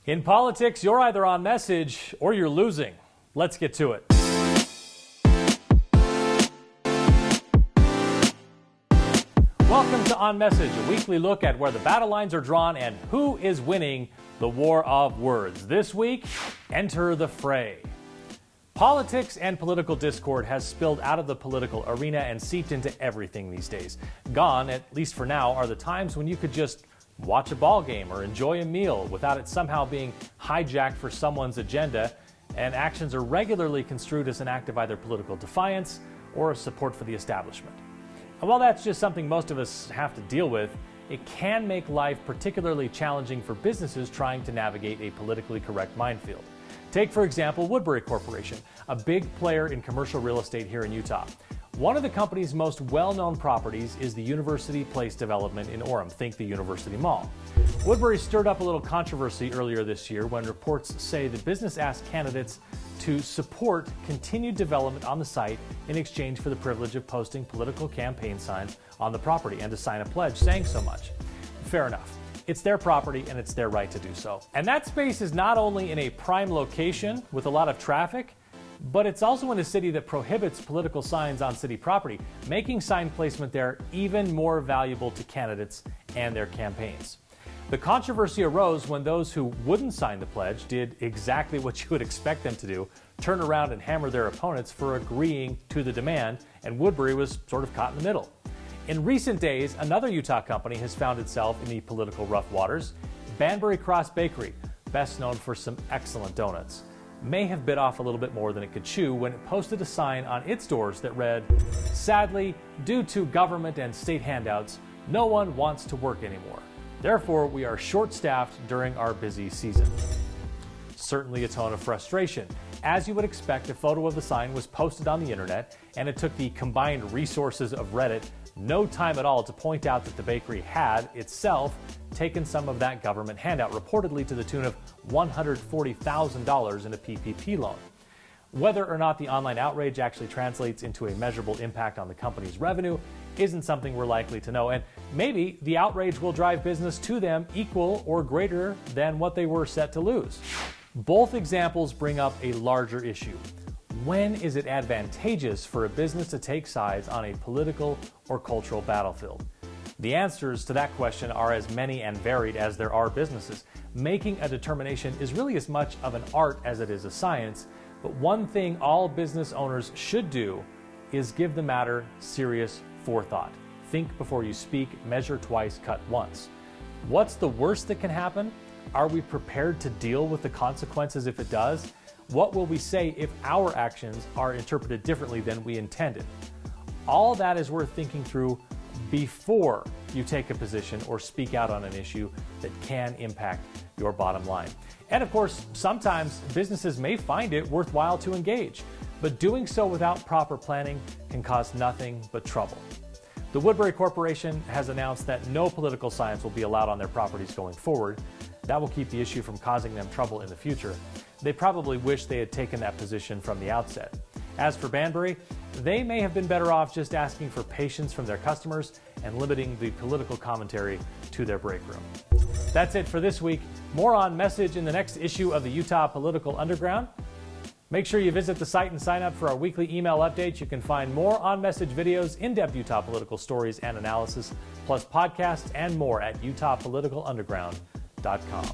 In politics, you're either on message or you're losing. Let's get to it. Welcome to On Message, a weekly look at where the battle lines are drawn and who is winning the war of words. This week, enter the fray. Politics and political discord has spilled out of the political arena and seeped into everything these days. Gone, at least for now, are the times when you could just watch a ball game or enjoy a meal without it somehow being hijacked for someone's agenda, and actions are regularly construed as an act of either political defiance or support for the establishment. And while that's just something most of us have to deal with, it can make life particularly challenging for businesses trying to navigate a politically correct minefield. Take, for example, Woodbury Corporation, a big player in commercial real estate here in Utah. One of the company's most well-known properties is the University Place development in Orem. Think the University Mall. Woodbury stirred up a little controversy earlier this year when reports say the business asked candidates to support continued development on the site in exchange for the privilege of posting political campaign signs on the property and to sign a pledge saying so much. Fair enough. It's their property and it's their right to do so. And that space is not only in a prime location with a lot of traffic, but it's also in a city that prohibits political signs on city property, making sign placement there even more valuable to candidates and their campaigns. The controversy arose when those who wouldn't sign the pledge did exactly what you would expect them to do, turn around and hammer their opponents for agreeing to the demand, and Woodbury was sort of caught in the middle. In recent days, another Utah company has found itself in the political rough waters. Banbury Cross Bakery, best known for some excellent donuts, may have bit off a little bit more than it could chew when it posted a sign on its doors that read, "Sadly, due to government and state handouts, no one wants to work anymore. Therefore, we are short-staffed during our busy season." Certainly a tone of frustration. As you would expect, a photo of the sign was posted on the internet, and it took the combined resources of Reddit no time at all to point out that the bakery had, itself, taken some of that government handout, reportedly to the tune of $140,000 in a PPP loan. Whether or not the online outrage actually translates into a measurable impact on the company's revenue isn't something we're likely to know, and maybe the outrage will drive business to them equal or greater than what they were set to lose. Both examples bring up a larger issue. When is it advantageous for a business to take sides on a political or cultural battlefield? The answers to that question are as many and varied as there are businesses. Making a determination is really as much of an art as it is a science, but one thing all business owners should do is give the matter serious forethought. Think before you speak, measure twice, cut once. What's the worst that can happen? Are we prepared to deal with the consequences if it does? What will we say if our actions are interpreted differently than we intended? All that is worth thinking through before you take a position or speak out on an issue that can impact your bottom line. And of course, sometimes businesses may find it worthwhile to engage, but doing so without proper planning can cause nothing but trouble. The Woodbury Corporation has announced that no political signs will be allowed on their properties going forward. That will keep the issue from causing them trouble in the future. They probably wish they had taken that position from the outset. As for Banbury, they may have been better off just asking for patience from their customers and limiting the political commentary to their break room. That's it for this week. More On Message in the next issue of the Utah Political Underground. Make sure you visit the site and sign up for our weekly email updates. You can find more On Message videos, in-depth Utah political stories and analysis, plus podcasts and more at utahpoliticalunderground.com.